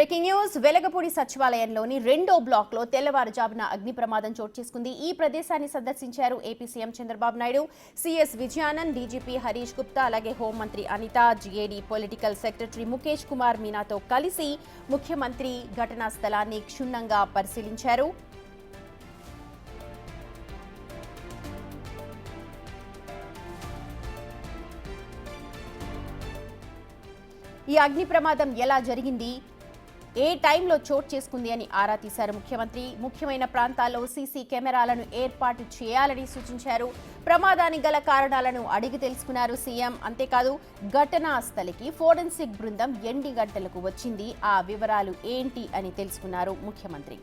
Breaking news. Velagapudi సచివాలయంలోని రెండో black లో తెల్లవారుజామున అగ్ని ప్రమాదం చోటు చేసుకుంది. ఈ ప్రదేశాన్ని సందర్శించారు AP CM Chandrababu Naidu, CS Vijayanand, DGP Harish Gupta, అలాగే హోంమంత్రి Anitha, GAD political secretary Mukesh Kumar మీనాతో కలిసి ముఖ్యమంత్రి ఘటనా స్థలాన్ని క్షుణ్ణంగా పరిశీలించారు. ఈ అగ్ని ప్రమాదం ఎలా జరిగింది, ఏ టైంలో చోటు చేసుకుంది అని ఆరా తీశారు ముఖ్యమంత్రి. ముఖ్యమైన ప్రాంతాల్లో సీసీ కెమెరాలను ఏర్పాటు చేయాలని సూచించారు. ప్రమాదానికి గల కారణాలను అడిగి తెలుసుకున్నారు సీఎం. అంతేకాదు, ఘటనా స్థలికి ఫోరెన్సిక్ బృందం ఎన్ని గంటలకు వచ్చింది, ఆ వివరాలు ఏంటి అని తెలుసుకున్నారు ముఖ్యమంత్రి.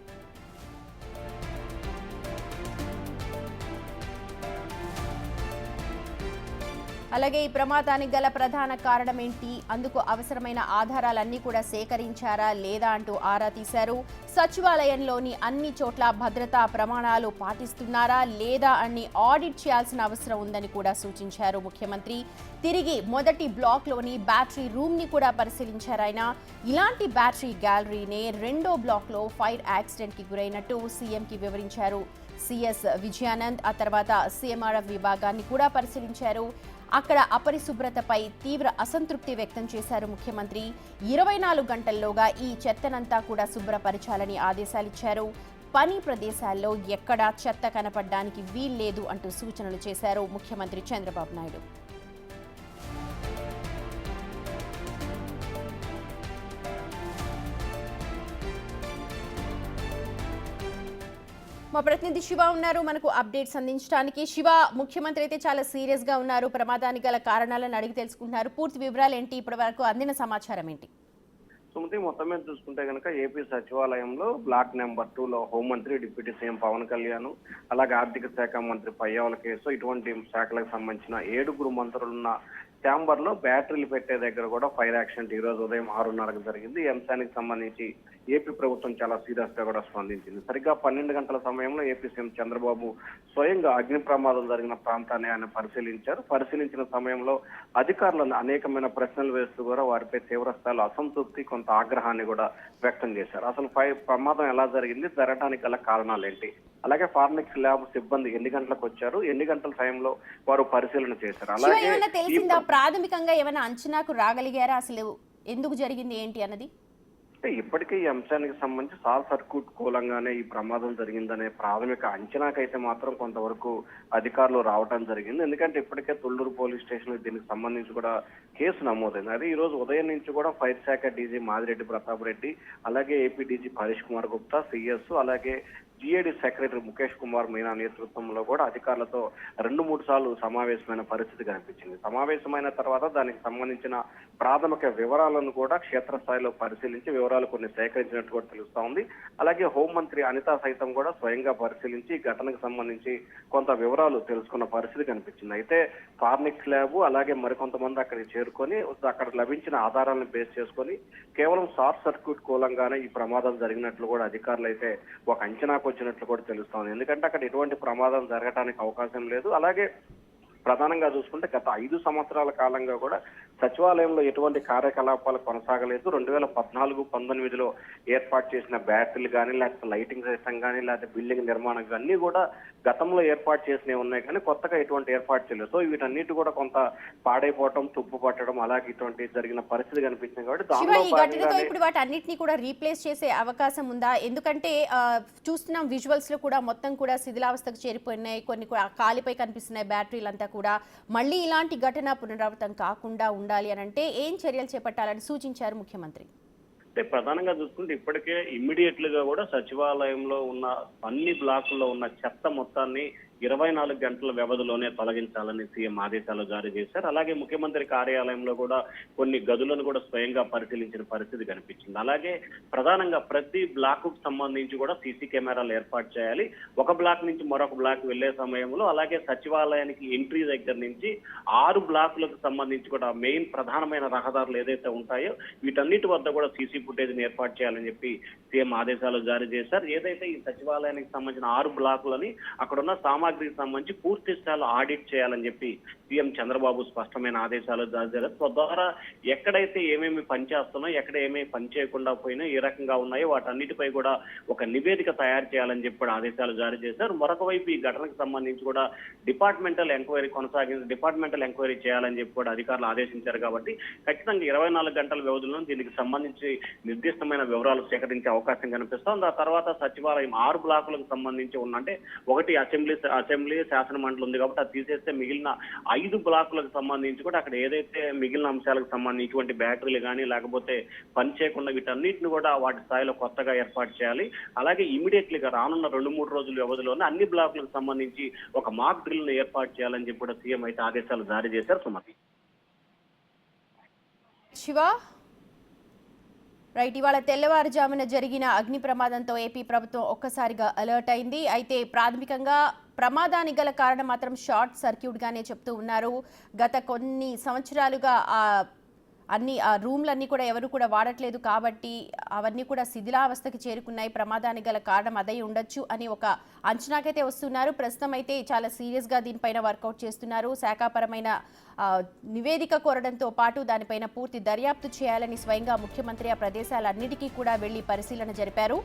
అలాగే ఈ ప్రమాదానికి గల ప్రధాన కారణం ఏంటి, అందుకు అవసరమైన ఆధారాలన్నీ కూడా సేకరించారా లేదా అంటూ ఆరా తీశారు. సచివాలయంలోని అన్ని చోట్ల భద్రతా ప్రమాణాలు పాటిస్తున్నారా లేదా అని ఆడిట్ చేయాల్సిన అవసరం ఉందని కూడా సూచించారు ముఖ్యమంత్రి. తిరిగి మొదటి బ్లాక్లోని బ్యాటరీ రూమ్ని కూడా పరిశీలించారు ఆయన. ఇలాంటి బ్యాటరీ గ్యాలరీనే రెండో బ్లాక్లో ఫైర్ యాక్సిడెంట్కి గురైనట్టు సీఎంకి వివరించారు. సీఎస్ విజయానంద్ ఆ తర్వాత సీఎంఆర్ఎఫ్ విభాగాన్ని కూడా పరిశీలించారు. అక్కడ అపరిశుభ్రతపై తీవ్ర అసంతృప్తి వ్యక్తం చేశారు ముఖ్యమంత్రి. 24 గంటల్లోగా ఈ చెత్తనంతా కూడా శుభ్రపరచాలని ఆదేశాలిచ్చారు. పని ప్రదేశాల్లో ఎక్కడా చెత్త కనపడడానికి వీల్లేదు అంటూ సూచనలు చేశారు ముఖ్యమంత్రి చంద్రబాబు నాయుడు. మా ప్రతినిధి శివ ఉన్నారు మనకు అప్డేట్స్ అందించడానికి. శివ, ముఖ్యమంత్రి అయితే చాలా సీరియస్ గా ఉన్నారు. ప్రమాదానికి గల కారణాలను అడిగి తెలుసుకుంటున్నారు. పూర్తి వివరాలు ఏంటి, ఇప్పటి వరకు అందిన సమాచారం ఏంటి? సుమతి, మొత్తం మీద చూసుకుంటే కనుక ఏపీ సచివాలయంలో బ్లాక్ నెంబర్ 2లో హోంమంత్రి, డిప్యూటీ సీఎం పవన్ కళ్యాణ్, అలాగే ఆర్థిక శాఖ మంత్రి పయ్యావుల కేసు, ఇటువంటి శాఖలకు సంబంధించిన 7 మంత్రులున్న ఛాంబర్ లో బ్యాటరీలు పెట్టే దగ్గర కూడా ఫైర్ యాక్సిడెంట్ ఈ రోజు ఉదయం 6:30కు జరిగింది. ఈ అంశానికి సంబంధించి ఏపీ ప్రభుత్వం చాలా సీరియస్ గా కూడా స్పందించింది. సరిగ్గా 12 గంటల సమయంలో ఏపీ సీఎం చంద్రబాబు స్వయంగా అగ్ని ప్రమాదం జరిగిన ప్రాంతాన్ని ఆయన పరిశీలించారు. పరిశీలించిన సమయంలో అధికారులను అనేకమైన ప్రశ్నలు వేస్తూ కూడా వారిపై తీవ్ర స్థాయిలో అసంతృప్తి, కొంత ఆగ్రహాన్ని కూడా వ్యక్తం చేశారు. అసలు ప్రమాదం ఎలా జరిగింది, జరగడానికి గల కారణాలు ఏంటి, అలాగే ఫార్నిక్స్ ల్యాబ్ సిబ్బంది ఎన్ని గంటలకు వచ్చారు, ఎన్ని గంటల టైంలో వారు పరిశీలన చేశారు, అలాగే ప్రాథమికంగా ఏమైనా అంచనాకు రాగలిగారా అసలు ఎందుకు జరిగింది ఏంటి అన్నది? ఇప్పటికే ఈ అంశానికి సంబంధించి షార్ట్ సర్క్యూట్ మూలంగానే ఈ ప్రమాదం జరిగిందనే ప్రాథమిక అంచనాకైతే మాత్రం కొంతవరకు అధికారులు రావడం జరిగింది. ఎందుకంటే ఇప్పటికే తుళ్లూరు పోలీస్ స్టేషన్ దీనికి సంబంధించి కూడా కేసు నమోదైంది. అది ఈ రోజు ఉదయం నుంచి కూడా ఫైర్ శాఖ డీజీ మాదిరెడ్డి ప్రతాప్ రెడ్డి, అలాగే AP DG Harish Kumar Gupta, CS, అలాగే జీఏడీ సెక్రటరీ ముఖేష్ కుమార్ మీనా నేతృత్వంలో కూడా అధికారులతో 2-3 సార్లు సమావేశమైన పరిస్థితి కనిపించింది. సమావేశమైన తర్వాత దానికి సంబంధించిన ప్రాథమిక వివరాలను కూడా క్షేత్రస్థాయిలో పరిశీలించి వివరాలు కొన్ని సేకరించినట్టు కూడా తెలుస్తా ఉంది. అలాగే హోంమంత్రి అనిత సైతం కూడా స్వయంగా పరిశీలించి ఘటనకు సంబంధించి కొంత వివరాలు తెలుసుకున్న పరిస్థితి కనిపించింది. అయితే ఫార్నిక్స్ ల్యాబ్ అలాగే మరికొంతమంది అక్కడికి చేరుకొని అక్కడ లభించిన ఆధారాలను బేస్ చేసుకొని కేవలం షార్ట్ సర్క్యూట్ మూలంగానే ఈ ప్రమాదం జరిగినట్లు కూడా అధికారులు అయితే ఒక అంచనా వచ్చినట్లు కూడా తెలుస్తోంది. ఎందుకంటే అక్కడ ఎటువంటి ప్రమాదం జరగడానికి అవకాశం లేదు. అలాగే ప్రధానంగా చూసుకుంటే గత 5 సంవత్సరాల కాలంగా కూడా సచివాలయంలో ఎటువంటి కార్యకలాపాలు కొనసాగలేదు. 2014-19లో ఏర్పాటు చేసిన బ్యాటరీలు కానీ, లేకపోతే లైటింగ్ సిస్టమ్ కానీ, లేకపోతే బిల్డింగ్ నిర్మాణం అన్నీ కూడా గతంలో ఏర్పాటు చేసినవి ఉన్నాయి కానీ కొత్తగా ఎటువంటి ఏర్పాటు చేయలేదు. సో వీటన్నిటి కూడా కొంత పాడైపోవటం, తుప్పు పట్టడం అలాగే ఇటువంటి జరిగిన పరిస్థితి కనిపించింది. కాబట్టి దానిలో ఇప్పుడు వాటి అన్నిటిని కూడా రీప్లేస్ చేసే అవకాశం ఉందా? ఎందుకంటే చూస్తున్నాం విజువల్స్ లో కూడా మొత్తం కూడా శిథిలావస్థకు చేరిపోయినాయి, కొన్ని కాలిపై కనిపిస్తున్నాయి బ్యాటరీలు అంతా కూడా. మళ్ళీ ఇలాంటి ఘటన పునరావృతం కాకుండా ఉండాలి అని అంటే ఏం చర్యలు చేపట్టాలని సూచించారు ముఖ్యమంత్రి? అంటే ప్రధానంగా చూసుకుంటే ఇప్పటికే ఇమ్మీడియట్ గా కూడా సచివాలయంలో ఉన్న అన్ని బ్లాకుల్లో ఉన్న చెత్త మొత్తాన్ని 24 గంటల వ్యవధిలోనే తొలగించాలని సీఎం ఆదేశాలు జారీ చేశారు. అలాగే ముఖ్యమంత్రి కార్యాలయంలో కూడా కొన్ని గదులను కూడా స్వయంగా పరిశీలించిన పరిస్థితి కనిపించింది. అలాగే ప్రధానంగా ప్రతి బ్లాక్ కు సంబంధించి కూడా సీసీ కెమెరాలు ఏర్పాటు చేయాలి. ఒక బ్లాక్ నుంచి మరొక బ్లాక్ వెళ్లే సమయంలో, అలాగే సచివాలయానికి ఎంట్రీ దగ్గర నుంచి 6 బ్లాకులకు సంబంధించి కూడా మెయిన్ ప్రధానమైన రహదారులు ఏదైతే ఉంటాయో వీటన్నిటి వద్ద కూడా సీసీ ఫుటేజ్ ని ఏర్పాటు చేయాలని చెప్పి సీఎం ఆదేశాలు జారీ చేశారు. ఏదైతే ఈ సచివాలయానికి సంబంధించిన 6 బ్లాకులని అక్కడున్న సామాజిక సామాగ్రికి సంబంధించి పూర్తి స్థాయిలో ఆడిట్ చేయాలని చెప్పి సీఎం చంద్రబాబు స్పష్టమైన ఆదేశాలు జారీ చేశారు. తద్వారా ఎక్కడైతే ఏమేమి పనిచేస్తున్నాయో, ఎక్కడ ఏమేమి పని చేయకుండా పోయినా ఏ రకంగా ఉన్నాయో వాటన్నిటిపై కూడా ఒక నివేదిక తయారు చేయాలని చెప్పి కూడా ఆదేశాలు జారీ చేశారు. మరొక వైపు ఈ ఘటనకు సంబంధించి కూడా డిపార్ట్మెంటల్ ఎంక్వైరీ చేయాలని చెప్పి కూడా అధికారులు ఆదేశించారు. కాబట్టి ఖచ్చితంగా 24 గంటల వ్యవధిలో దీనికి సంబంధించి నిర్దిష్టమైన వివరాలు సేకరించే అవకాశం కనిపిస్తోంది. ఆ తర్వాత సచివాలయం 6 బ్లాకులకు సంబంధించి అంటే ఒకటి అసెంబ్లీ శాసన మండలి ఉంది కాబట్టి అది తీసేస్తే మిగిలిన 5 బ్లాకులకు సంబంధించి కూడా అక్కడ ఏదైతే మిగిలిన అంశాలకు సంబంధించి ఇటువంటి బ్యాటరీలు కానీ లేకపోతే పని చేయకుండా వీటన్నిటిని కూడా వాటి స్థాయిలో కొత్తగా ఏర్పాటు చేయాలి. అలాగే ఇమీడియట్లీగా రానున్న 2-3 రోజుల వ్యవధిలోనే అన్ని బ్లాకులకు సంబంధించి ఒక మాక్ డ్రిల్ ను ఏర్పాటు చేయాలని చెప్పి కూడా సీఎం అయితే ఆదేశాలు జారీ చేశారు. సుమతి. శివ, రైట్, ఇవాళ తెల్లవారుజామున జరిగిన అగ్ని ప్రమాదంతో ఏపీ ప్రభుత్వం ఒక్కసారిగా అలర్ట్ అయింది. అయితే ప్రాథమికంగా ప్రమాదానికి గల కారణం మాత్రం షార్ట్ సర్క్యూట్ గానే చెప్తూ ఉన్నారు. గత కొన్ని సంవత్సరాలుగా ఆ రూమ్లన్నీ కూడా ఎవరు కూడా వాడట్లేదు కాబట్టి అవన్నీ కూడా శిథిలావస్థకి చేరుకున్నాయి. ప్రమాదానికి గల కారణం అదై ఉండొచ్చు అని ఒక అంచనాకైతే వస్తున్నారు. ప్రస్తుతం అయితే చాలా సీరియస్గా దీనిపైన వర్కౌట్ చేస్తున్నారు. శాఖాపరమైన నివేదిక కోరడంతో పాటు దానిపైన పూర్తి దర్యాప్తు చేయాలని స్వయంగా ముఖ్యమంత్రి ఆ ప్రదేశాలన్నిటికీ కూడా వెళ్లి పరిశీలన జరిపారు.